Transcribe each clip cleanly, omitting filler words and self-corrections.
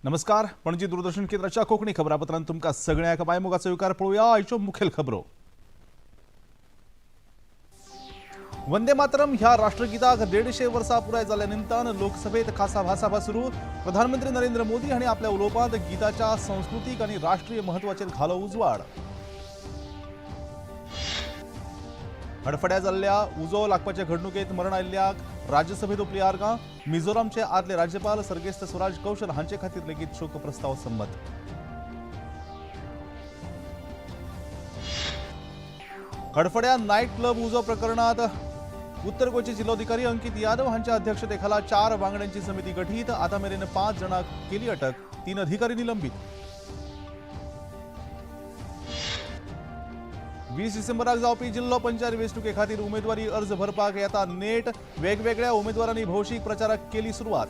नमस्कार, पणजी दूरदर्शन केंद्राच्या कोकणी खबरापत्रांत तुमका सगळ्यांक मायमोगाचो विकार पळोवया। आयच्यो मुखेल खबरो। वंदे मातरम ह्या राष्ट्रगीताक 150 वर्सां पुराय जाल्या निमतान लोकसभेत खासा भासाभास सुरू। प्रधानमंत्री नरेंद्र मोदी हांणी आपल्या उलोवपांत गीताच्या संस्कृतीक आनी राष्ट्रीय महत्वाचेर घालो उजवाड। हडफड्या जाल्ल्या उजो लागपाच्या घडणुकेत मरण आयिल्ल्याक राज्यसभेत ओपली आर्गां। मिझोरामचे आदले राज्यपाल सर्गेस्त स्वराज कौशल हांचे खातीर लेगीत शोक प्रस्ताव संमत। हडफड्या नायट क्लब उजो प्रकरणात उत्तर गोंयचे जिल्लोधिकारी अंकित यादव हांच्या अध्यक्षतेखाला 4 वांगड्यांची समिती गठीत। आता मेरेन 5 जाणांक केली अटक, 3 अधिकारी निलंबित। 20 डिसेंबराक जावपी जिल्लो पंचायत वेंचणुके खातीर उमेदवारी अर्ज भरपाक येता नेट। वेगवेगळ्या उमेदवारांनी भौशीक प्रचाराक केली सुरवात।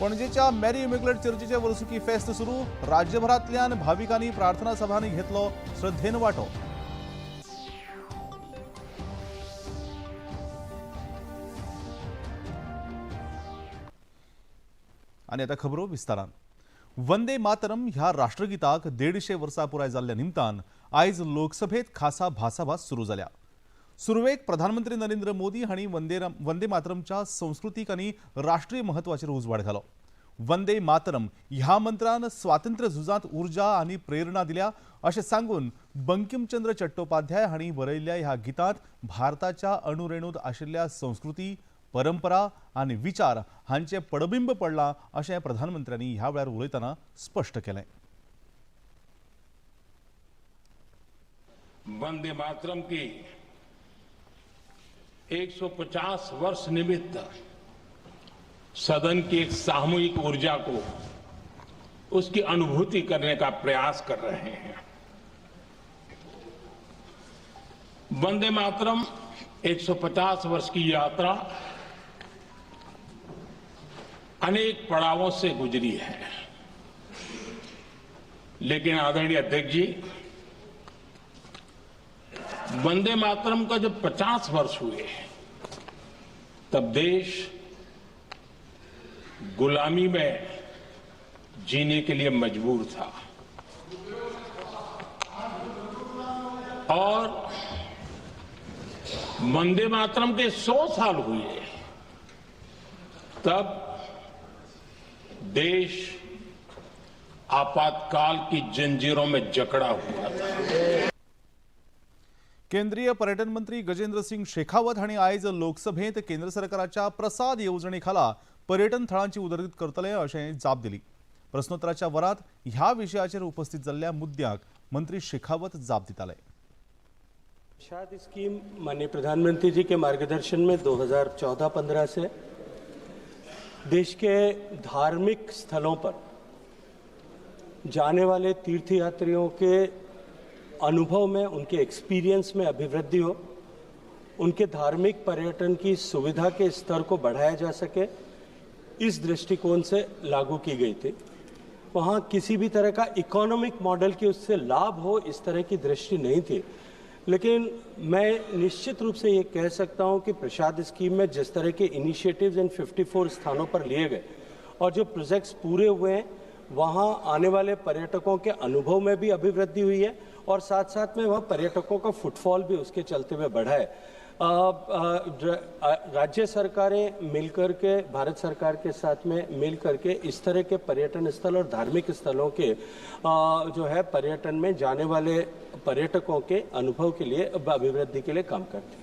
पणजेच्या मॅरी इमेक्युलेट चर्चीचे वर्सुकी फेस्त सुरू। राज्यभरांतल्यान भाविकांनी प्रार्थना सभांनी घेतलो श्रद्धेन वांटो। आणि आता खबरो विस्तारान। वंदे मातरम ह्या राष्ट्रगीताक 150 वर्सां पुराय जाल्ल्या निमतान आयज लोकसभेत खासा भासाभास सुरू जाल्या। सुरवेक प्रधानमंत्री नरेंद्र मोदी हांणी वंदे मातरमच्या संस्कृतीक आनी राष्ट्रीय महत्वाचेर उजवाड घालो। वंदे मातरम ह्या मंत्रान स्वातंत्र्य झुजांत ऊर्जा आनी प्रेरणा दिल्या अशें सांगून बंकिमचंद्र चट्टोपाध्याय हांणी बरयल्ल्या ह्या गितांत भारताच्या अणुरेणूंत आशिल्ल्या संस्कृती, परंपरा आनी विचार हांचे पडबिंब पडला अशें प्रधानमंत्र्यांनी ह्या वेळार उलयतना स्पश्ट केलें। वंदे मातरम की 150 वर्ष निमित्त सदन की एक सामूहिक ऊर्जा को उसकी अनुभूति करने का प्रयास कर रहे हैं। वंदे मातरम 150 वर्ष की यात्रा अनेक पड़ावों से गुजरी है, लेकिन आदरणीय अध्यक्ष जी, वंदे मातरम का जब 50 वर्ष हुए तब देश गुलामी में जीने के लिए मजबूर था और वंदे मातरम के 100 साल हुए तब देश आपातकाल की जंजीरों में जकड़ा हुआ था। केंद्रीय पर्यटन मंत्री गजेंद्र सिंग शेखावत हांणी आयज लोकसभेत केंद्र सरकाराच्या प्रसाद येवजणे खाला पर्यटन थळांची उदरगत करतले अशें जाप दिली। प्रस्नोत्तराच्या वरांत ह्या विशयाचेर उपस्थित जाल्ल्या मुद्द्याक मंत्री शेखावत जाप दिताले। शायद स्कीम माननीय प्रधानमंत्री जी के मार्गदर्शन में 2014-15 से देश के धार्मिक स्थलों पर जाने वाले तीर्थयात्रियों के अनुभव में, उनके एक्सपीरियंस में अभिवृद्धि हो, उनके धार्मिक पर्यटन की सुविधा के स्तर को बढ़ाया जा सके, इस दृष्टिकोण से लागू की गई थी। वहाँ किसी भी तरह का इकोनॉमिक मॉडल की उससे लाभ हो, इस तरह की दृष्टि नहीं थी। लेकिन मैं निश्चित रूप से ये कह सकता हूँ कि प्रसाद स्कीम में जिस तरह के इनिशिएटिव्स इन 54 स्थानों पर लिए गए और जो प्रोजेक्ट्स पूरे हुए हैं, वहाँ आने वाले पर्यटकों के अनुभव में भी अभिवृद्धि हुई है और साथ साथ में वहाँ पर्यटकों का फुटफॉल भी उसके चलते हुए बढ़ा है। राज्य सरकारें मिलकर के, भारत सरकार के साथ में मिलकर के इस तरह के पर्यटन स्थल और धार्मिक स्थलों के जो है पर्यटन में जाने वाले पर्यटकों के अनुभव के लिए, अभिवृद्धि के लिए काम करते हैं।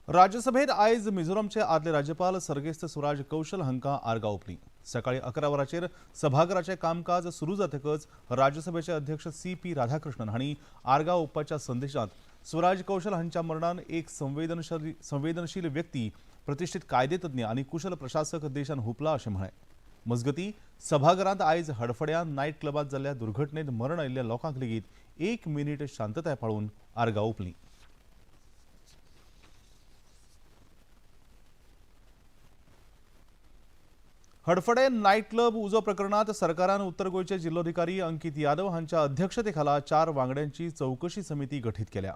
राज्यसभेत आयज मिझोरामचे आदले राज्यपाल सर्गेस्त स्वराज कौशल हांकां आर्गां ओपली। सकाळी 11 वरांचेर सभाघराचें कामकाज सुरू जातकच राज्यसभेचे अध्यक्ष CP राधाकृष्णन हांणी आर्गां ओपपाच्या संदेशांत स्वराज कौशल हांच्या मरणान एक संवेदनशील व्यक्ती, प्रतिष्ठीत कायदेतज्ञ आनी कुशल प्रशासक देशान हुपला अशें म्हळें। मजगतीं सभाघरांत आयज हडफड्या नायट क्लबांत जाल्ल्या दुर्घटनेत मरण आयिल्ल्या लोकांक लेगीत 1 मिनीट शांतताय पाळून आर्गां ओपलीं। हडफडे नाईट क्लब उजो प्रकरणात सरकारान उत्तर गोयचे जिल्लोधिकारी अंकित यादव हांच्या अध्यक्षतेखाला 4 वांगड्यांची चौकशी समिती गठीत केल्या।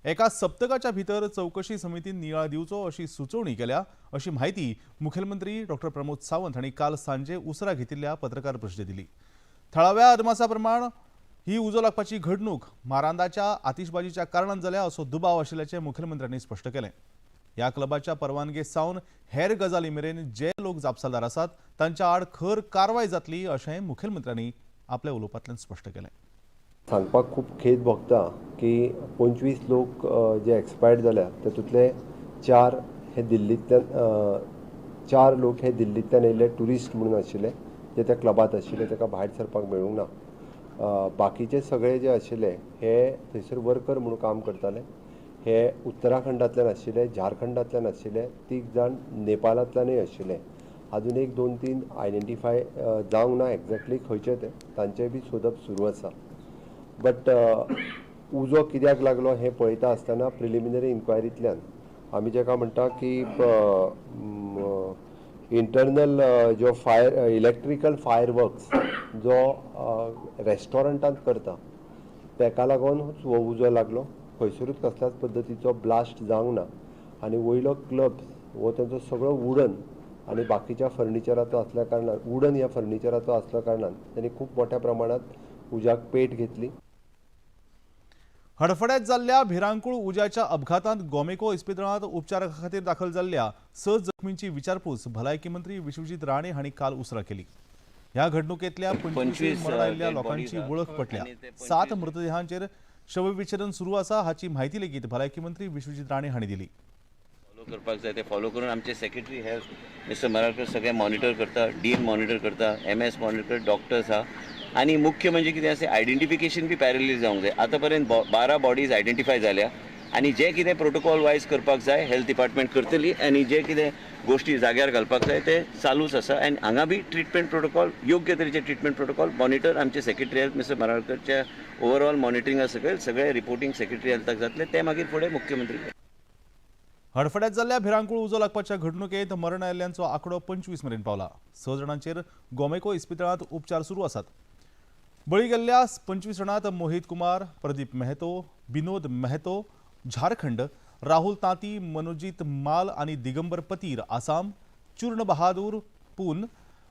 एका सप्तकाच्या भितर चौकशी समितीन नियाळ दिवचो अशी सुचोवणी केल्या अशी माहिती मुखेलमंत्री डॉ प्रमोद सावंत हांणी काल सांजे उसरा घेतिल्ल्या पत्रकार परिशदेत दिली. थळाव्या अदमासा प्रमाण ही उजो लागपाची घडणूक मारांदाच्या आतिषबाजीच्या कारणान जाल्या असो दुबाव आशिल्ल्याचे मुखेलमंत्र्यांनी स्पष्ट केलें. ह्या क्लबाच्या परवानगे सावन हेर गजाली मेरेन जे लोक जापसालदार आसात तांच्या आड खर कारवाय जातली अशें मुखेलमंत्र्यांनी आपल्या उलोवपांतल्यान स्पश्ट केलें. सांगपाक खूब खेद भोगता की 25 लोक जे एक्सपायर्ड जाल्या तातूंतले 4 लोक हे दिल्लींतल्यान येयल्ले ट्युरिस्ट म्हणून आशिल्ले जे त्या क्लबांत आशिल्ले ताका भायर सरपाक मेळूंक ना. बाकीचे सगळे जे आशिल्ले हे थंयसर वर्कर म्हणून काम करताले. हे उत्तराखंडांतल्यान आशिल्ले, झारखंडांतल्यान आशिल्ले, 3 जाण नेपाळांतल्यानय आशिल्ले. अजून 1-2-3 आयडेंटिफाय जावंक ना एक्झॅक्टली खंयचे ते, तांचेय बी सोदप सुरू आसा. बट उजो कित्याक लागलो हें पळयता आसतना प्रिलिमिनरी इन्क्वायरींतल्यान आमी जेका म्हणटा की इंटरनल जो इलेक्ट्रिकल फायर वर्क्स जो रेस्टॉरंटांत करता ताका लागून हो उजो लागलो. खंयसरूच कसल्याच पद्दतीचो ब्लास्ट जावंक ना आनी वयलो क्लब हो तांचो सगळो वुडन आनी बाकीच्या फर्निचराचो आसल्या कारणान वुडन ह्या फर्निचराचो आसल्या कारणान तांणी खूब मोठ्या प्रमाणांत उज्याक पेट घेतली. हडफड्यात जाल्ल्या भिरांकूळ उज्याच्या अपघातांत गोमेको इस्पितळांत उपचारा खातीर दाखल जाल्ल्या 6 जखमींची विचारपूस भलायकी मंत्री विश्वजीत राणे हांणी काल उसरा केली. ह्या घडणुकेंतल्या 25 मरण आयिल्ल्या लोकांची वळख पटल्या. 7 मृतदेहांचेर शवविच्छेदन सुरू आसा हाची म्हायती लेगीत भलायकी मंत्री विश्वजीत राणे हांणी दिली. फॉलो करपाक जाय ते फॉलो करून आमचे सेक्रेटरी हेल्थ मिस्टर मराळकर सगळे मॉनिटर करता, डीन मॉनिटर करता, MS मॉनिटर, डॉक्टर्स आहा आणि मुख्य म्हणजे कितें आसा आयडेंटिफिकेशन बी पॅरली जावंक जाय. आतां पर्यंत 12 बॉडीज आयडेंटिफाय जाल्या आनी जे कितें प्रोटोकॉल वायज करपाक जाय हेल्थ डिपार्टमेंट करतली आनी जे कितें गोश्टी जाग्यार घालपाक जाय ते चालूच आसा. आनी हांगा बी ट्रिटमेंट प्रोटोकॉल योग्य तरेचे ट्रिटमेंट प्रोटोकॉल मॉनिटर आमचे सेक्रेटरी हेल्थ मिस्टर मराळकरच्या ओवरऑल मॉनिटरिंगा सकयल सगळे रिपोर्टिंग सेक्रेटरी हेल्थाक जातले ते मागीर फुडें मुख्यमंत्री. हडफड्यात जाल्ल्या भिरांकूळ उजो लागपाच्या घडणुकेंत मरण आयिल्ल्यांचो आंकडो 25 मेरेन पावला. 6 जाणांचेर गोमेको इस्पितळांत उपचार सुरू आसात. बळी गेल्ल्या 25 जाणांत मोहित कुमार, प्रदीप मेहतो, विनोद मेहतो झारखंड, राहुल तांती, मनोजीत माल आणि दिगंबर पतीर आसाम, चूर्ण बहादूर पून,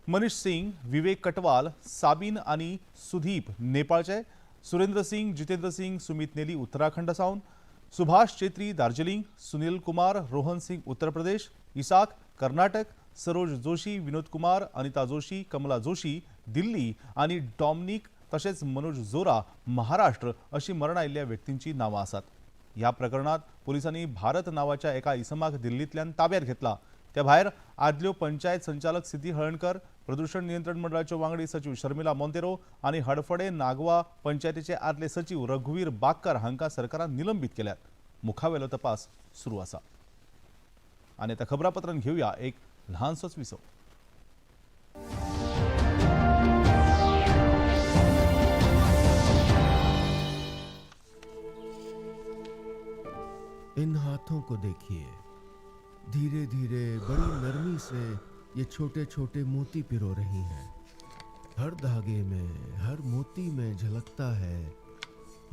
मनीष सिंग, विवेक कटवाल, साबिन आणि सुदीप नेपाळचे, सुरेंद्र सिंग, जितेंद्र सिंग, सुमित नेली उत्तराखंड सावन, सुभाष चेत्री दार्जिलिंग, सुनील कुमार, रोहन सिंग उत्तर प्रदेश, इसाक कर्नाटक, सरोज जोशी, विनोद कुमार, अनिता जोशी, कमला जोशी दिल्ली आणि डॉमिनिक तसेच मनोज जोरा महाराष्ट्र अशी मरण आयिल्ल्या व्यक्तींची नांवां आसात. ह्या प्रकरणात पोलिसांनी भारत नावाच्या एका इसमाक दिल्लींतल्यान ताब्यात घेतला. त्या भायर आदल्यो पंचायत संचालक सिद्धी हळणकर, प्रदूषण नियंत्रण मंडळाच्यो वांगडी सचिव शर्मिला मोंतेरो आणि हडफडे नागवा पंचायतीचे आदले सचिव रघुवीर बागकर हांकां सरकारान निलंबित केल्यात. मुखावेलो तपास सुरू आसा. आनी त्या खबरापत्रान घेवया एक ल्हानसोच विसव. इन हाथों को देखिए, धीरे धीरे बड़ी नरमी से ये छोटे छोटे मोती पिरो रही हैं. हर धागे में, हर मोती में झलकता है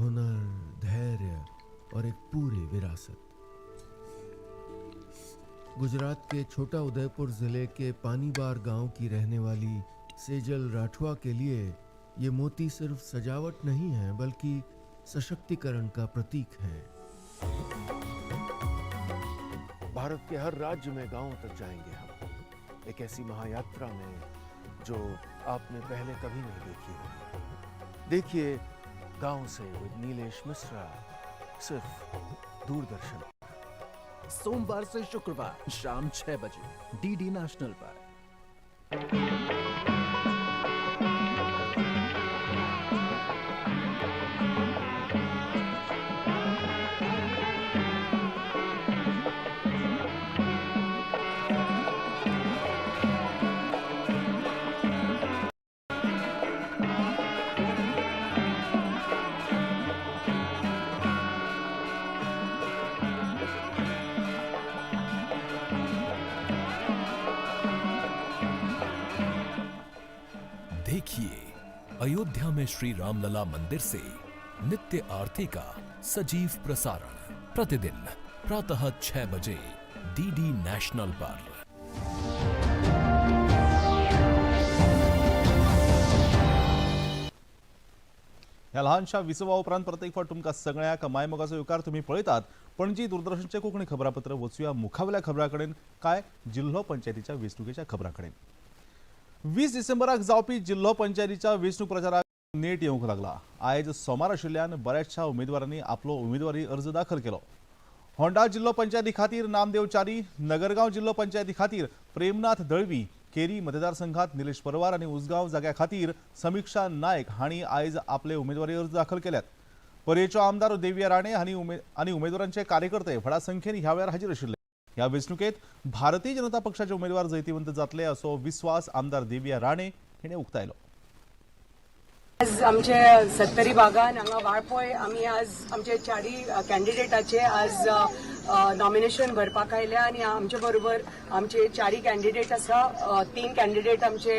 हुनर, धैर्य और एक पूरी विरासत. गुजरात के छोटा उदयपुर जिले के पानीबार गांव की रहने वाली सेजल राठवा के लिए ये मोती सिर्फ सजावट नहीं है बल्कि सशक्तिकरण का प्रतीक है. भारत के हर राज्य में गांवों तक जाएंगे हम, एक ऐसी महायात्रा में जो आपने पहले कभी नहीं देखी होगी. देखिए गांव से विद नीलेश मिश्रा, सिर्फ दूरदर्शन. सोमवार से शुक्रवार शाम 6 बजे DD नेशनल पर. देखिए अयोध्या में श्री रामलला मंदिर से नित्य आरती का सजीव प्रसारण प्रतिदिन प्रातः 6 बजे डीडी नेशनल पर। ह्या लहानशा विसवा उपरांत परत एक फावट तुमकां सगळ्याक मायमोगाचो येवकार तुम्ही पळयतात पणजी दूरदर्शनचे कोंकणी खबरापत्र वचूया मुखावेल्या खबराकडेन काय जिल्हो पंचायतीच्या वेंचणुकेच्या खबराकडेन। 20 डिसेंबराक जावपी जिल्हो पंचायतीच्या वेंचणूक प्रचाराक नेट येवंक लागला। आयज सोमार आशिल्ल्यान बऱ्याचशा उमेदवारांनी आपलो उमेदवारी अर्ज दाखल केलो। होंडा जिल्हो पंचायती खातीर नामदेव च्यारी, नगरगांव जिल्हो पंचायती खातीर प्रेमनाथ दळवी, केरी मतदारसंघात निलेश परवार आणि उसगांव जाग्या खातीर समीक्षा नायक हांणी आयज आपले उमेदवारी अर्ज दाखल केल्यात। पर्येच्यो आमदार देविया राणे आनी उमेदवारांचे कार्यकर्ते व्हडा संख्येन ह्या वेळार हाजीर आशिल्ले। ह्या वेंचणुकेत भारतीय जनता पक्षाचे उमेदवार जैतिवंत जातले असो विश्वास आमदार देविया राणे हिणे उक्तायलो। आज आमचे 70 बागान हांगा वाळपय आमी आज आमचे 4 कॅन्डिडेटाचे आज नॉमिनेशन भरपाक आयल्या आनी आमचे बरोबर आमचे 4 कॅन्डिडेट आसा। 3 कॅन्डिडेट आमचे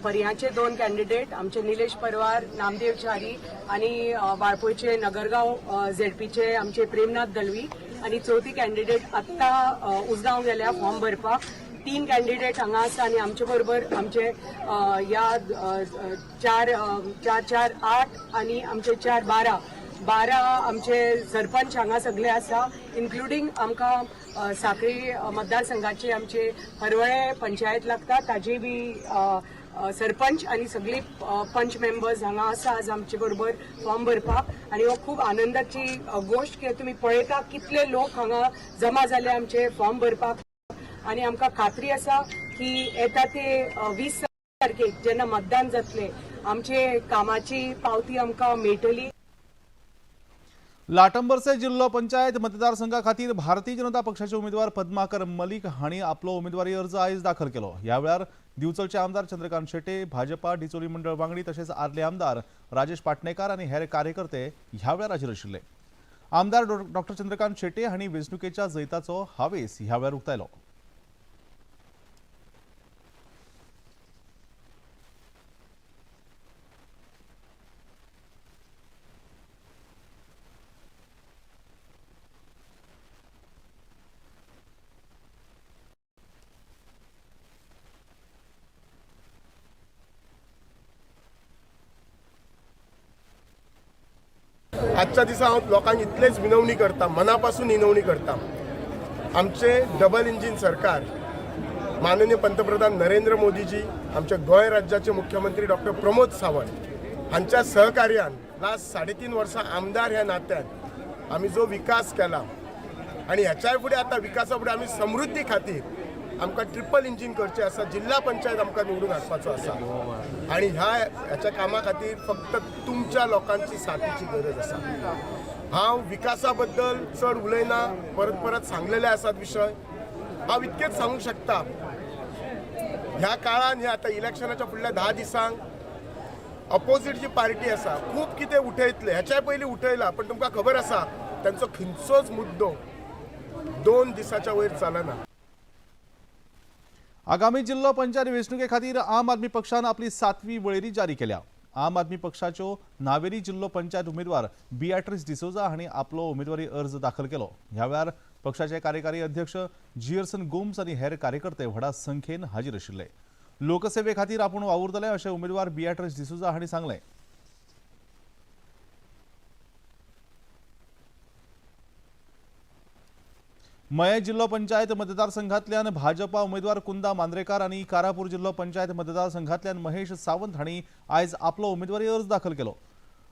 पर्याचे 2 कॅन्डिडेट आमचे निलेश परवार, नामदेव च्यारी आनी वाळपयचे नगरगांव झेडपीचे आमचे प्रेमनाथ दळवी आनी 4थी कॅन्डिडेट आत्ता उसगांव गेल्या फॉर्म भरपाक। 3 कॅन्डिडेट हांगा आसा आनी आमचे बरोबर आमचे या 4 8 आनी आमचे 4 12 आमचे सरपंच हांगा सगळे आसा इन्क्लुडींग आमकां साखळी मतदारसंघाचे आमचे हरवळे पंचायत लागता ताजे बी सरपंच आनी सगळी पंच मेंबर्स हांगा आसा आज आमचे बरोबर फॉर्म भरपाक। आनी हो खूब आनंदाची गोष्ट की तुमी पळयता कितले लोक हांगा जमा जाले आमचे फॉर्म भरपाक आनी आमकां खात्री आसा की येता ते 20 तारखेक जेन्ना मतदान जातले आमचे कामाची पावती आमकां मेळटली। लाटंबरसे जिल्हो पंचायत मतदारसंघा खातीर भारतीय जनता पक्षाचे उमेदवार पद्माकर मलीक हांणी आपलो उमेदवारी अर्ज आयज दाखल केलो। ह्या वेळार दिवचलचे आमदार चंद्रकांत शेटे, भाजपा डिचोली मंडळ वांगडी तशेंच आदले आमदार राजेश पाटणेकार आनी हेर कार्यकर्ते ह्या वेळार हाजीर आशिल्ले। आमदार डॉ चंद्रकांत शेटे हांणी वेंचणुकेच्या जैताचो हावेस ह्या वेळार उक्तायलो। आजच्या दिसा हांव लोकांक इतलेच विनवणी करता, मनापासून विनवणी करता, आमचे डबल इंजिन सरकार माननीय पंतप्रधान नरेंद्र मोदीजी, आमचे गोंय राज्याचे मुख्यमंत्री डॉक्टर प्रमोद सावंत हांच्या सहकार्यान लास्ट 3.5 वर्सां आमदार ह्या नात्यान आमी जो विकास केला आणि ह्याच्याय फुडें आतां विकासा फुडें आमी समृद्धी खातीर आमकां ट्रिपल इंजिन करचें आसा। जिल्हा पंचायत आमकां निवडून हाडपाचो आसा आणि ह्याच्या कामा खातीर फक्त तुमच्या लोकांची साथीची गरज आसा। हांव विकासा बद्दल चड उलयना, परत सांगलेले आसात विशय। हांव इतकेच सांगूंक शकता, ह्या काळान हे आतां इलेक्शनाच्या फुडल्या 10 दिसांक अपोजीट जी पार्टी आसा खूब कितें उठयतले, ह्याच्याय पयलीं उठयला, पण तुमकां खबर आसा तांचो खंयचोच मुद्दो 2 दिसाच्या वयर चलना। आगामी जिल्हो पंचायत वेंचणुके खातीर आम आदमी पक्षान आपली 7वी वळेरी जारी केल्या। आम आदमी पक्षाच्यो नावेरी जिल्हो पंचायत उमेदवार बियाट्रिस डिसोजा हांणी आपलो उमेदवारी अर्ज दाखल केलो। ह्या वेळार पक्षाचे कार्यकारी अध्यक्ष जियर्सन गोम्स आनी हेर कार्यकर्ते व्हडा संख्येन हाजीर आशिल्ले। लोकसेवे खातीर आपूण वावुरतले अशें उमेदवार बियाट्रिस डिसोजा हांणी सांगलें। मये जिल्हो पंचायत मतदारसंघातल्यान भाजपा उमेदवार कुंदा मांद्रेकार आनी कारापूर जिल्हो पंचायत मतदारसंघातल्यान महेश सावंत हांणी आयज आपलो उमेदवारी अर्ज दाखल केलो।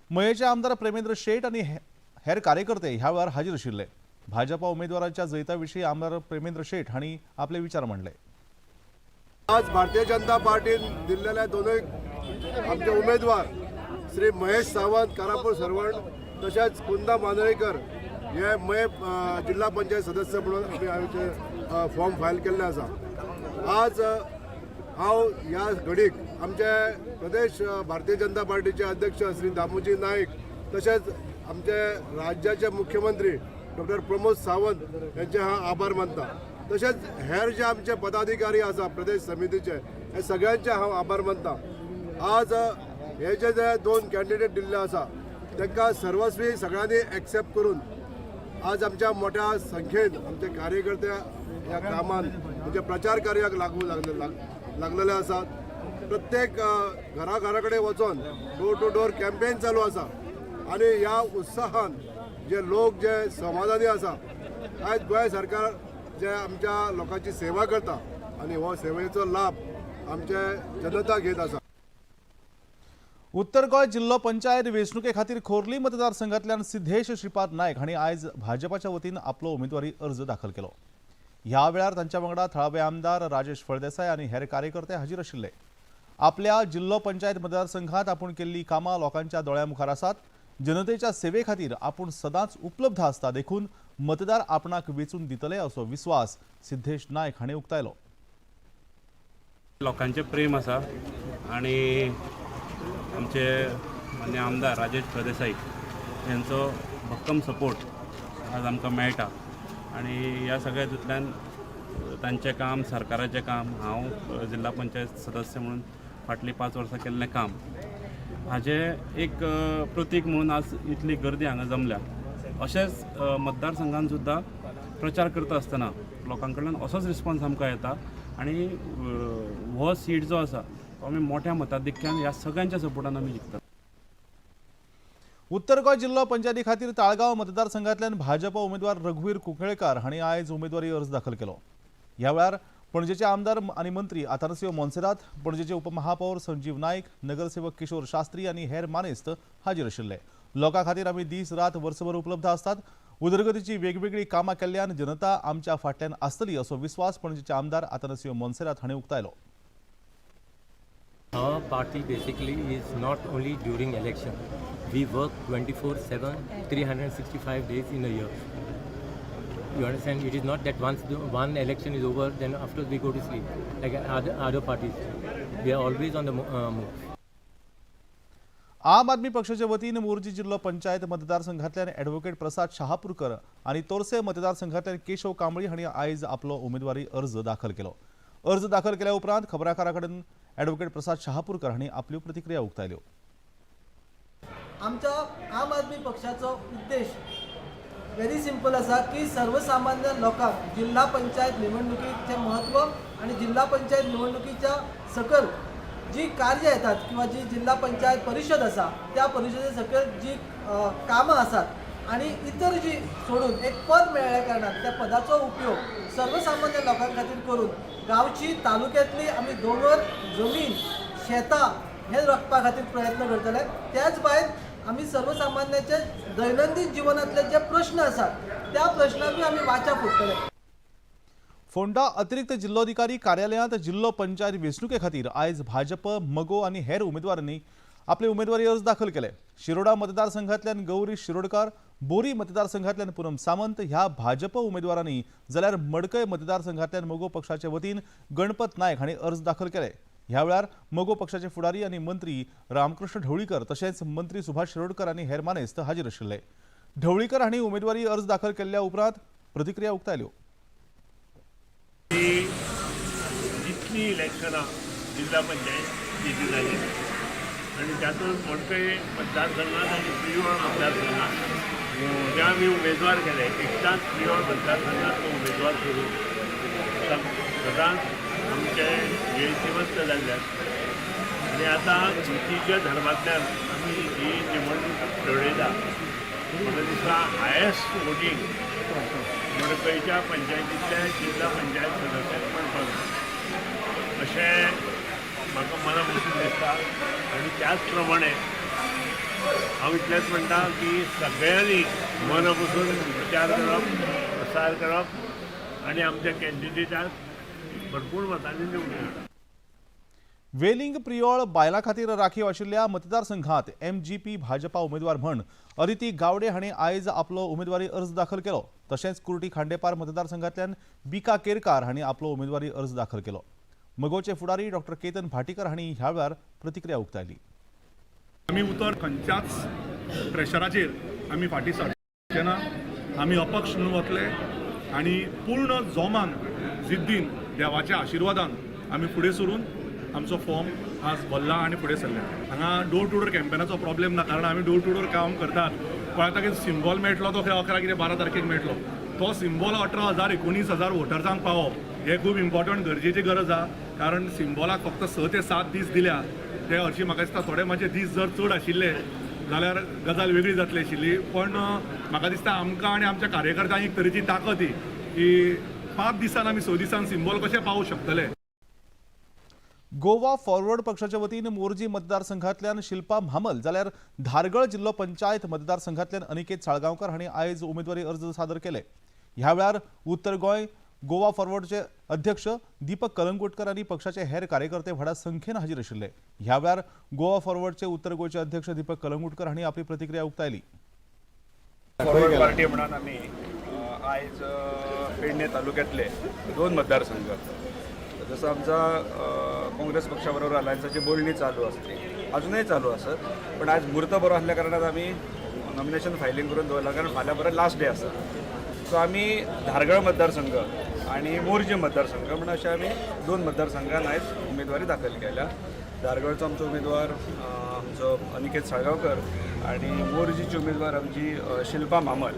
मयेचे आमदार प्रेमेंद्र शेट आनी हेर कार्यकर्ते ह्या वेळार हाजीर आशिल्ले। भाजपा उमेदवाराच्या जैताविशीं आमदार प्रेमेंद्र शेट हांणी आपले विचार मांडले। आज भारतीय जनता पार्टीन दिल्लेले दोनूय आमचे उमेदवार श्री महेश सावंत कारापूर सरवण तशेंच कुंदा मांद्रेकर हे मये जिल्हा पंचायत सदस्य म्हणून आमी आमचे फॉर्म फायल केल्ले आसा। आज हांव ह्या घडीक आमचे प्रदेश भारतीय जनता पार्टीचे अध्यक्ष श्री दामोजी नाईक तशेंच आमचे राज्याचे मुख्यमंत्री डॉक्टर प्रमोद सावंत यांचे हांव आभार मानता। तशेंच हेर जे आमचे पदाधिकारी आसा प्रदेश समितीचे हे सगळ्यांचे हांव आभार मानता। आज हे जे 2 कॅन्डिडेट दिल्ले आसा तांकां सर्वस्वी सगळ्यांनी एक्सेप्ट करून आज आमच्या मोठ्या संख्येन आमचे कार्यकर्ते ह्या कामान म्हणजे प्रचार कार्याक लागलेले आसात. प्रत्येक घरा कडेन वचून डोर टू डोर कॅम्पेन चालू आसा आनी ह्या उत्साहान जे लोक जे समाधानी आसा. आयज गोंय सरकार जे आमच्या लोकांची सेवा करता आनी हो सेवेचो लाभ आमचे जनता घेत आसा. उत्तर गोंय जिल्लो पंचायत वेंचणुके खातीर खोर्ली मतदारसंघांतल्यान सिद्धेश श्रीपाद नायक हांणी आयज भाजपाच्या वतीन आपलो उमेदवारी अर्ज दाखल केलो. ह्या वेळार तांच्या वांगडा थळावे आमदार राजेश फळदेसाय आनी हेर कार्यकर्ते हाजीर आशिल्ले. आपल्या जिल्लो पंचायत मतदारसंघात आपूण केल्ली कामां लोकांच्या दोळ्यामुखार आसात. जनतेच्या सेवे खातीर आपूण सदांच उपलब्ध आसता देखून मतदार आपणाक वेचून दितले असो विश्वास सिद्धेश नायक हांणी उक्तायलो. लोकांचे प्रेम आसा आणि आमचे मान्य आमदार राजेश फळदेसाय यांचो भक्कम सपोर्ट आज आमकां मेळटा आणि ह्या सगळ्या हितूंतल्यान तांचें काम सरकाराचें काम हांव जिल्ला पंचायत सदस्य म्हणून फाटलीं 5 वर्सां केल्लें काम हाजें एक प्रतीक म्हणून आज इतली गर्दी हांगा जमल्या. अशेंच मतदारसंघान सुद्दां प्रचार करता आसतना लोकां कडल्यान असोच रिस्पॉन्स आमकां येता आणि हो सीट जो आसा तो आमी मोठ्या मताधिक्यान ह्या सगळ्यांच्या सपोर्टान आमी जिखतात. उत्तर गोंय जिल्लो पंचायती खातीर ताळगांव मतदारसंघांतल्यान भाजप उमेदवार रघुवीर कुंकळेकार हांणी आयज उमेदवारी अर्ज दाखल केलो. ह्या वेळार पणजेचे आमदार आनी मंत्री आतानासियो मोन्सेरात, पणजेचे उपमहापौर संजीव नायक, नगरसेवक किशोर शास्त्री आनी हेर मानेस्त हाजीर आशिल्ले. लोकां खातीर आमी दीस रात वर्सभर उपलब्ध आसतात. उदरगतीची वेगवेगळी कामां केल्ल्यान जनता आमच्या फाटल्यान आसतली असो विश्वास पणजेचे आमदार आतानासियो मोन्सेरात हांणी उक्तायलो. Our party basically is not only during election. We work 24/7, 365 days in a year. You understand? It is not that once one election is over, then after we go to sleep, like other parties. We are always on the move. आम आदमी पक्षाचे वतीन मोर्जी जिल्लो panchayat मतदारसंघांतल्यान advocate प्रसाद शहापूरकर आनी तोरसे मतदारसंघांतल्यान केशव कांबळी हांणी आयज आपलो उमेदवारी अर्ज दाखल केलो. अर्ज दाखल केल्या उपरांत खबराकारा कडेन ॲडव्होकेट प्रसाद शहापूरकर हांणी आपल्यो प्रतिक्रिया उक्तायल्यो. आमच्या आम आदमी पक्षाचो उद्देश व्हेरी सिंपल आसा की सर्वसामान्य लोकांक जिल्हा पंचायत निवडणुकीचे महत्व आणि जिल्हा पंचायत निवडणुकीच्या सकल जी कार्य येतात किंवा जी जिल्हा पंचायत परिषद आसा त्या परिषदे सकल जी कामां आसात आणि इतर जी सोडून एक पद मेळ्ळ्या कारणान त्या पदाचो उपयोग सर्वसामान्य लोकां खातीर करून गांवची तालुक्यांतली आमी दोंगर जमीन शेतां हे राखपा खातीर प्रयत्न करतले. त्याच भायर आमी सर्वसामान्याचे दैनंदीन जिवनातले जे प्रश्न आसात त्या प्रश्नांक आमी वाचा फोडटले. फोंडा अतिरिक्त जिल्लोधिकारी कार्यालयांत जिल्लो पंचायत वेंचणुके खातीर आयज भाजप, मगो आनी हेर उमेदवारांनी आपले उमेदवारी अर्ज दाखल केले. शिरोडा मतदारसंघांतल्यान गौरी शिरोडकार, बोरी मतदारसंघांतल्यान पूनम सावंत ह्या भाजप उमेदवारांनी जाल्यार मडकय मतदारसंघांतल्यान मगो पक्षाचे वतीन गणपत नायक हांणी अर्ज दाखल केले. ह्या वेळार मगो पक्षाचे फुडारी आनी मंत्री रामकृष्ण ढवळीकर तशेंच मंत्री सुभाष शिरोडकर आनी हेर मानेस्त हाजीर आशिल्ले. ढवळीकर हांणी उमेदवारी अर्ज दाखल केल्ल्या उपरांत प्रतिक्रिया उक्तायल्यो. जितली इलेक्शनां जिल्हा पंचायत दिली जाली आणि त्यातून मडकय मतदारसंघात आणि प्रियोळ मतदारसंघात जे आम्ही उमेदवार केले एकदाच प्रियोळ मतदारसंघात तो उमेदवार करून सदांच आमचे वेळचिवस्त जाल्ल्यात आणि आता युतीच्या धर्मांतल्यान आमी ही निवडणूक लढयता. म्हाका दिसता हायेस्ट वोटींग मडकयच्या पंचायतींतल्या जिल्हा पंचायत सदस्याक मेळपाक जाय अशें म्हाका मना बसून दिसता. आनी त्याच प्रमाणे हांव इतलेंच म्हणटा की सगळ्यांनी मन बसून विचार करप, प्रसार करप आनी आमच्या कॅन्डिडेटाक भरपूर मतांनी निवडून हाडप. वेलिंग प्रियोळ बायलां खातीर राखीव आशिल्ल्या मतदारसंघात MGP भाजपा उमेदवार म्हण अदिती गावडे हांणी आयज आपलो उमेदवारी अर्ज दाखल केलो. तशेंच कुर्टी खांडेपार मतदारसंघांतल्यान बिका केरकार हांणी आपलो उमेदवारी अर्ज दाखल केलो. मगोचे फुडारी डॉ केतन भाटीकर हांणी ह्या वेळार प्रतिक्रिया उक्तायली. आमी उतर खंयच्याच प्रेशराचेर आमी फाटीं सरचे ना. आमी अपक्ष म्हणून वतले आनी पूर्ण जोमान जिद्दीन देवाच्या आशिर्वादान आमी फुडें सरून आमचो फॉर्म आज भरला आनी फुडें सरले. हांगा डोर टू डोर कॅम्पेनाचो प्रॉब्लेम ना कारण आमी डोर टू डोर काम करतात पळयता की सिंबॉल मेळटलो तो 11 कितें 12 तारखेक मेळटलो. तो सिंबॉल 18,000 19,000 वोटर्सांक पावप हे खूब इम्पॉर्टंट गरजेची गरज आहा. कारण सिंबॉलाक फक्त 6 ते 7 दीस दिल्या ते हरशी म्हाका दिसता थोडे मातशे दीस जर चड आशिल्ले जाल्यार गजाल वेगळी जातली आशिल्ली. पण म्हाका दिसता आमकां आनी आमच्या कार्यकर्त्यांक एक तरेची ताकद ही की 5 दिसान आमी 6 दिसान सिंबॉल कशे पावूंक शकतले. गोवा फॉरवर्ड पक्षाच्या वतीन मोरजी मतदारसंघातल्यान शिल्पा म्हामल जाल्यार धारगळ जिल्लो पंचायत मतदारसंघातल्यान अनिकेत साळगांवकर हांणी आयज उमेदवारी अर्ज सादर केले. ह्या वेळार उत्तर गोंय गोवा फॉरवर्डचे अध्यक्ष दीपक कलंगुटकर आनी पक्षाचे हेर कार्यकर्ते व्हडा संख्येन हाजीर आशिल्ले. ह्या वेळार गोवा फॉरवर्डचे उत्तर गोंयचे अध्यक्ष दीपक कलंगुटकर हांणी आपली प्रतिक्रिया उक्तायली. फॉरवर्ड पार्टी म्हणून आमी आयज पेडणे तालुक्यातले 2 मतदारसंघ जसं आमचा काँग्रेस पक्षाबरोबर अलायन्साची बोलणी चालू असते अजूनही चालू असत. पण आज मुहूर्त बरो असल्या कारणात आम्ही नॉमिनेशन फायलिंग करून दवरला कारण फाल्यां बरो लास्ट डे आसा. सो आम्ही धारगळ मतदारसंघ आणि मोरजी मतदारसंघ म्हणून अशा आम्ही 2 मतदारसंघांत आयज उमेदवारी दाखल केल्या. धारगळचो आमचो उमेदवार आमचो अनिकेत साळगांवकर आणि मोरजीची उमेदवार आमची शिल्पा म्हामल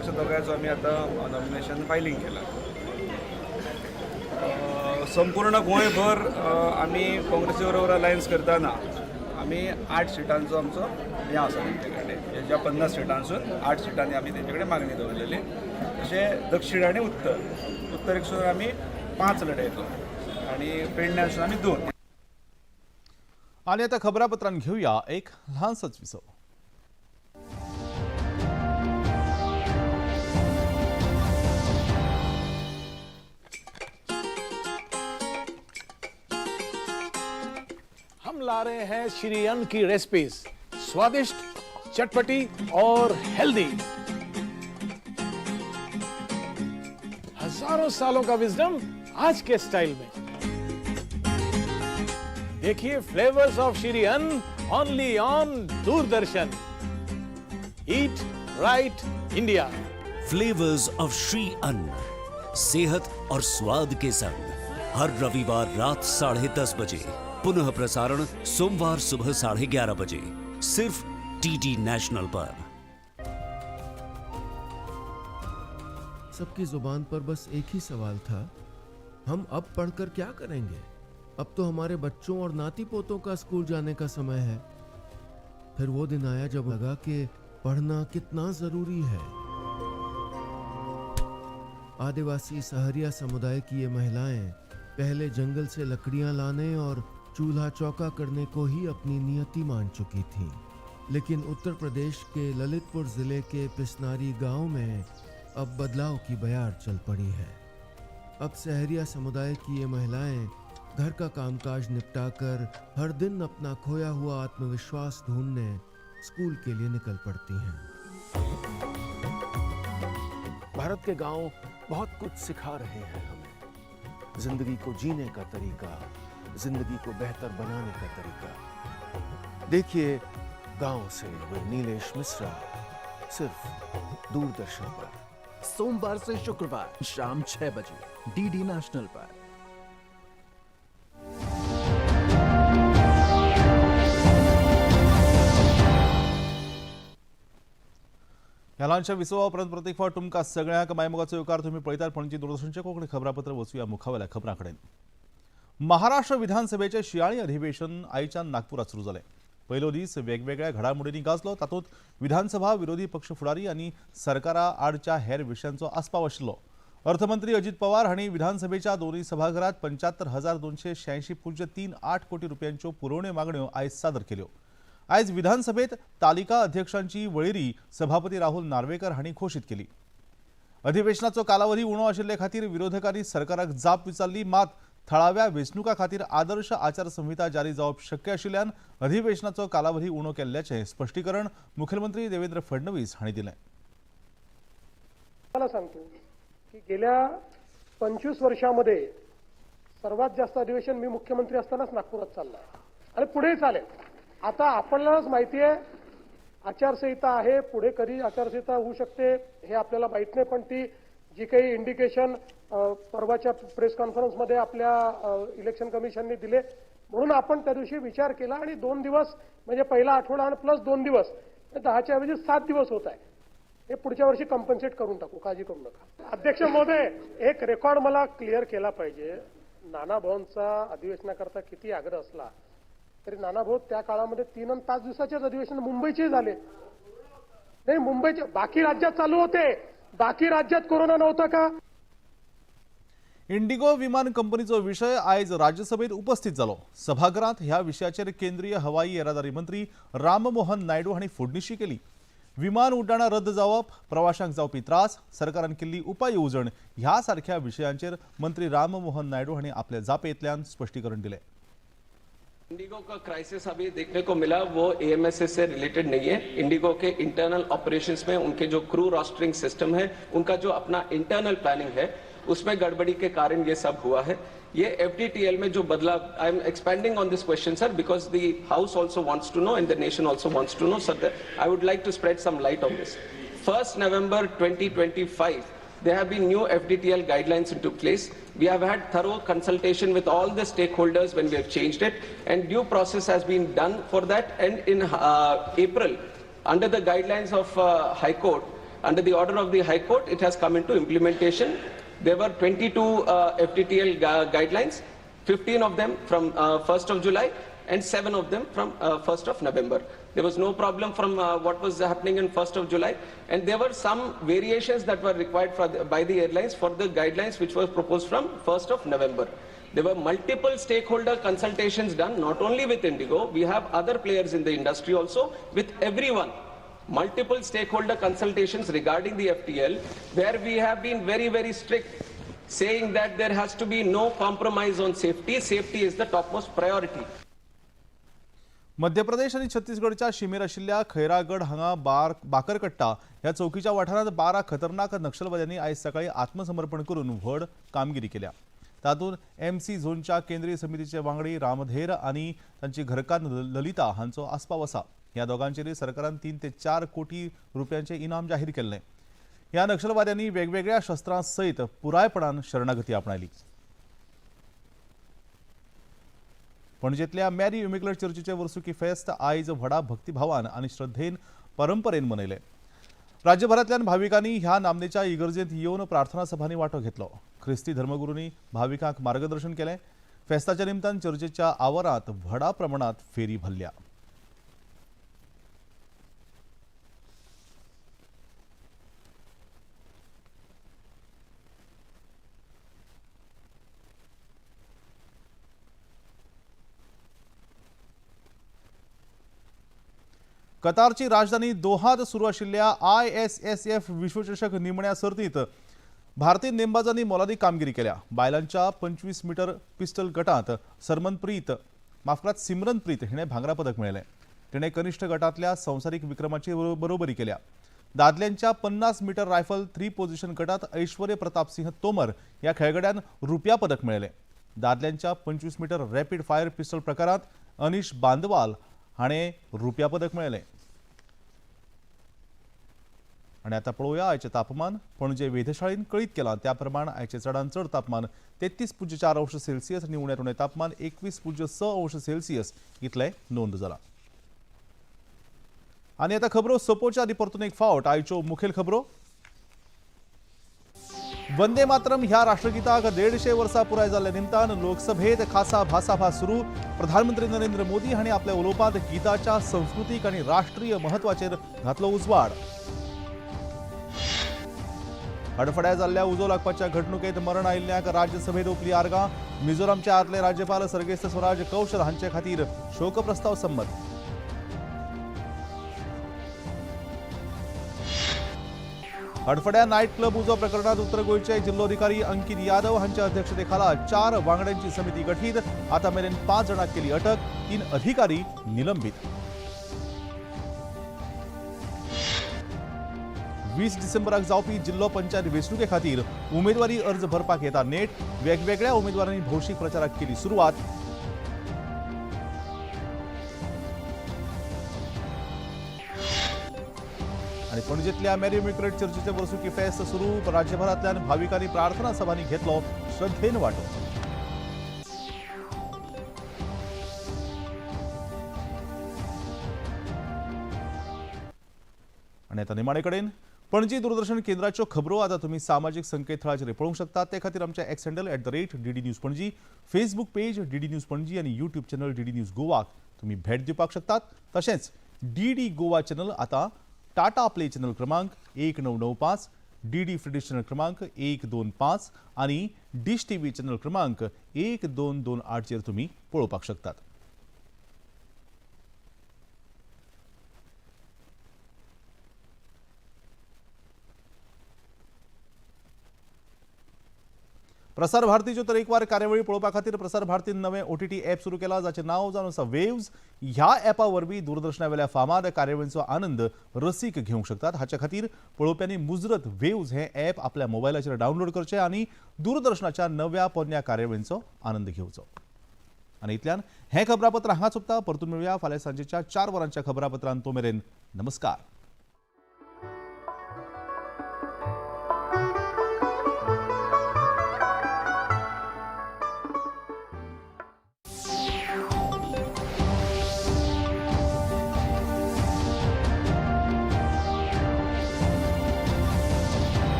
अशा दोगांचो आम्ही आता नॉमिनेशन फायलिंग केला. संपूर्ण गोंयभर आम्ही काँग्रेसी बरोबर अलायन्स करताना आम्ही 8 सिटांचो आमचो हें आसा तेंचे कडेन. ज्या 50 सिटांसून 8 सिटांनी आमी तेंचे कडेन मागणी दवरलेली. तशें दक्षिण आनी उत्तरेकसून आमी 5 लढयतो आणि पेडण्यासून आमी 2. आणि आता खबरापत्रान घेऊया एक लहानसंच विसव. हम ला रहे हैं श्री अन्न की रेसिपीज, स्वादिष्ट, चटपटी और हेल्दी. हजारों सालों का विजडम आज के स्टाइल में. देखिए फ्लेवर्स ऑफ श्री अन्न only on Doordarshan. Eat right India. Flavours of Shri अन्न, सेहत और स्वाद के संग हर रविवार रात 10:30 बजे. पुनः प्रसारण सोमवार सुबह 11:30 बजे सिर्फ डीडी नेशनल पर. सबकी जुबान पर बस एक ही सवाल था, हम अब पढ़कर क्या करेंगे? अब तो हमारे बच्चों और नाती पोतों का स्कूल जाने का समय है. फिर वो दिन आया जब लगा कि पढ़ना कितना जरूरी है. आदिवासी सहरिया समुदाय की ये महिलाएं पहले जंगल से लकड़ियां लाने और चूल्हा चौका करने को ही अपनी नियति मान चुकी थीं. लेकिन उत्तर प्रदेश के ललितपुर जिले के पिसनारी गांव में अब बदलाव की बयार चल पड़ी है. अब सहरिया समुदाय की ये महिलाएं घर का कामकाज निपटाकर हर दिन अपना खोया हुआ आत्मविश्वास ढूंढने स्कूल के लिए निकल पड़ती हैं. भारत के गांव बहुत कुछ सिखा रहे हैं हमें. जिंदगी को जीने का तरीका, जिंदगी को बेहतर बनाने का तरीका. देखिए गांव से with नीलेश मिश्रा सिर्फ दूरदर्शन पर. सोमवार से शुक्रवार शाम 6 बजे डीडी नेशनल पर. ह्या ल्हानशा विसवाउपरांत प्रत्येक फावट तुमकां सगळ्यांक मायमोगाचो येवकार तुमी पळयतात पणजी दूरदर्शनचे कोंकणी खबरापत्र वचूया मुखावेल्या खबरां कडेन. महाराष्ट्र विधानसभेचे शियाळी अधिवेशन आयच्यान नागपुरात सुरू जालें. पयलो दीस वेगवेगळ्या घडामोडींनी गाजलो. तातूंत विधानसभा विरोधी पक्ष फुडारी आनी सरकारा आडच्या हेर विशयांचो आस्पाव आशिल्लो. अर्थमंत्री अजित पवार हांणी विधानसभेच्या दोनूय सभाघरांत 75,286.38 कोटी रुपयांच्यो पुरवण्यो मागण्यो आयज सादर केल्यो. आयज विधानसभेत तालिका अध्यक्षांची वळेरी सभापती राहुल नार्वेकर हांणी घोशीत केली. अधिवेशनाचो कालावधी उणो आशिल्ले खातीर विरोधकांनी सरकाराक जाप विचारली. मात थळाव्या वेंचणुका खातीर आदर्श आचारसंहिता जारी जावप शक्य आशिल्ल्यान अधिवेशनाचो कालावधी उणो केल्ल्याचें स्पश्टीकरण मुख्यमंत्री देवेंद्र फडणवीस हांणी दिलें. मला सांगतो की गेल्या 25 वर्षामध्ये सर्वात जास्त अधिवेशन मी मुख्यमंत्री असतानाच नागपुरात चाललंय आणि पुढे चालेल. आता आपल्यालाच माहिती आहे आचारसंहिता आहे, पुढे कधी आचारसंहिता होऊ शकते हे आपल्याला माहित नाही. पण ती जी काही इंडिकेशन परवाच्या प्रेस कॉन्फरन्समध्ये आपल्या इलेक्शन कमिशनने दिले म्हणून आपण त्या दिवशी विचार केला आणि 2 दिवस म्हणजे पहिला आठवडा आणि प्लस 2 दिवस 10च्या ऐवजी 7 दिवस होत आहे. हे पुढच्या वर्षी कॉम्पन्सेट करून टाकू, काळजी करू नका. अध्यक्ष महोदय, एक रेकॉर्ड मला क्लिअर केला पाहिजे. नाना भाऊंचा अधिवेशनाकरता किती आग्रह असला तरी नाना भाऊ त्या काळामध्ये 3 आणि 5 दिवसाचेच अधिवेशन मुंबईचे झाले. नाही, मुंबईचे बाकी राज्यात चालू होते. बाकी राज्यात कोरोना नव्हता का? इंडिगो विमान कंपनीचो विषय आज राज्यसभेत उपस्थित झालो. सभागृहात ह्या विषयाचेर केंद्रीय हवाई येरादारी मंत्री राममोहन नायडू हांणी फोडणीशी केली. विमान उड्डाणां रद्द जावप, प्रवाशांक जावपी त्रास, सरकारान केल्ली उपाय येवजण ह्या सारख्या विशयांचेर मंत्री राममोहन नायडू हांणी आपल्या जापेंतल्यान स्पष्टीकरण दिलें. इंडिगो का क्राइसिस अभी देखने को मिला वो एएमएसएस से रिलेटेड नहीं है. इंडिगो के इंटरनल ऑपरेशंस में उनके जो क्रू रोस्टरिंग सिस्टम है, उनका जो अपना इंटरनल प्लानिंग है, उसमें गड़बड़ी के कारण ये सब हुआ है. ये एफडीटीएल में जो बदलाव, I am expanding on this question sir because the house also wants to know and the nation also wants to know sir. I would like to spread some light on this. 1st November 2025 there have been new FDTL guidelines into place. We have had thorough consultation with all the stakeholders when we have changed it, and due process has been done for that. And in April, under the guidelines of High Court, under the order of the High Court, it has come into implementation. There were 22 FDTL guidelines, 15 of them from 1st of July and 7 of them from 1st of November. There was no problem from what was happening in 1st of July, and there were some variations that were required by the airlines for the guidelines which were proposed from 1st of November. There were multiple stakeholder consultations done, not only with Indigo, we have other players in the industry also, with everyone. Multiple stakeholder consultations regarding the FTL, where we have been very, very strict, saying that there has to be no compromise on safety. Safety is the topmost priority. Madhya Pradesh आणि छत्तीसगडच्या शिमेर आशिल्ल्या खैरागड हांगा बाकरकट्टा ह्या चौकीच्या वाठारांत 12 खतरनाक नक्षलवाद्यांनी आयज सकाळी आत्मसमर्पण करून व्हड कामगिरी केल्या. तातूंत एमसी झोनच्या केंद्रीय समितीचे वांगडी रामधेर आणि तांची घरकान्न ललिता हांचो आस्पाव आसा. ह्या दोगांचेर सरकारान 3 ते 4 कोटी रुपयांचे इनाम जाहीर केल्लें. ह्या नक्षलवाद्यांनी वेगवेगळ्या शस्त्रां सयत पुरायपणान शरणागती आपणायली. पणजेंतल्या मॅरी इमेक्युलेट चर्चीचे वर्सुकी फेस्त आयज व्हडा भक्तिभावान आनी श्रद्धेन परंपरेन मनयलें. राज्यभरांतल्यान भाविकांनी ह्या नामनेच्या इगर्जेंत येवन प्रार्थना सभांनी वांटो घेतलो. ख्रिस्ती धर्मगुरूंनी भाविकांक मार्गदर्शन केलें. फेस्ताच्या निमतान चर्चेच्या आवारांत व्हडा प्रमाणात फेरी भरल्या. कतारची राजधानी दोहात सुरू आशिल्ल्या ISSF विश्वचषक निमण्या सर्तीत भारतीय नेमबाजांनी मोलादी कामगिरी केल्या. बायलांच्या 25 मीटर पिस्टल गटांत सिमरनप्रीत हिणे भांगरा पदक मेळयलें. तिणे कनिष्ठ गटांतल्या संवसारीक विक्रमाची बरोबरी केल्या. दादल्यांच्या 50 मीटर रायफल 3 पोझिशन गटांत ऐश्वर्य प्रताप सिंह तोमर ह्या खेळगड्यान रुप्या पदक मेळयलें. दादल्यांच्या 25 मीटर रॅपीड फायर पिस्टल प्रकारांत अनिश बांदवाल हाणें रुप्या पदक मेळयलें. आणि आता पळोवया आयचे तापमान. पणजे वेधशाळेन कळीत केलां त्या प्रमाण आयचे चडांत चड तापमान 33.4 अंश सेल्सियस आनी उण्यात उणें तापमान 21.6 अंश सेल्सियस इतलें नोंद जालां. आनी आतां खबरो सोंपोवच्या आदी परतून एक फावट आयच्यो मुखेल खबरो. वंदे मातरम ह्या राष्ट्रगीताक 150 वर्सां पुराय जाल्ल्या निमतान लोकसभेत खासा भासाभास सुरू. प्रधानमंत्री नरेंद्र मोदी हांणी आपल्या उलोवपांत गिताच्या संस्कृतीक आनी राष्ट्रीय महत्वाचेर घातलो उजवाड. हडफड्या जाल्ल्या उजो लागपाच्या घडणुकेत मरण आयिल्ल्यांक राज्यसभेत ओपली आर्गां. मिझोरामचे आदले राज्यपाल सर्गेस्त स्वराज कौशल हांचे खातीर शोक प्रस्ताव संमत. हडफड्या नायट क्लब उजो प्रकरणात उत्तर गोंयचे जिल्लोधिकारी अंकित यादव हांच्या अध्यक्षतेखाला 4 वांगड्यांची समिती गठीत. आता मेरेन 5 जाणांक केली अटक. 3 अधिकारी निलंबित. 20 डिसेंबराक जावपी जिल्लो पंचायत वेंचणुके खातीर उमेदवारी अर्ज भरपाक येता नेट. वेगवेगळ्या उमेदवारांनी भौशीक प्रचाराक केली सुरवात. आणि पणजेंतल्या मॅरी इमेक्युलेट चर्चीचे वर्सुकी फेस्त सुरू. राज्यभरांतल्यान भाविकांनी प्रार्थना सभांनी घेतलो श्रद्धेन वांटो. आणि आता निमाणे कडेन पणजी दूरदर्शन केंद्राच्यो खबरो आता तुम्ही सामाजिक संकेतथळाचेर पळोवंक शकतात. ते खातीर आमच्या x handle @DD news Panaji, Facebook page DD news Panaji आणि यूट्यूब चॅनल DD न्यूज गोवाक तुम्ही भेट दिवपाक शकतात. तशेंच DD गोवा चॅनल आता टाटा प्ले चॅनल क्रमांक 1995, DD फ्री डिश चॅनल क्रमांक 125 आणि डिश TV चॅनल क्रमांक 1228 चेर तुम्ही पळोवपाक शकतात. प्रसार भारतीच्यो तरेकवार कार्यावळी पळोवपा खातीर प्रसार भारतीन नवें OTT ॲप सुरू केला, जाचें नांव जावन आसा वेव्ज. ह्या ॲपा वरवीं दूरदर्शना वेल्या फामाद कार्यावळींचो आनंद रसीक घेवंक शकतात. हाचे खातीर पळोवप्यांनी मुजरत वेव्ज हें ॲप आपल्या मोबायलाचेर डावनलोड करचें आनी दूरदर्शनाच्या नव्या पोरण्या कार्यावळींचो आनंद घेवचो. आनी इतल्यान हें खबरापत्र हांगा सोंपता. परतून मेळुया फाल्यां सांजेच्या 4 वरांच्या खबरापत्रांत. तो मेरेन नमस्कार.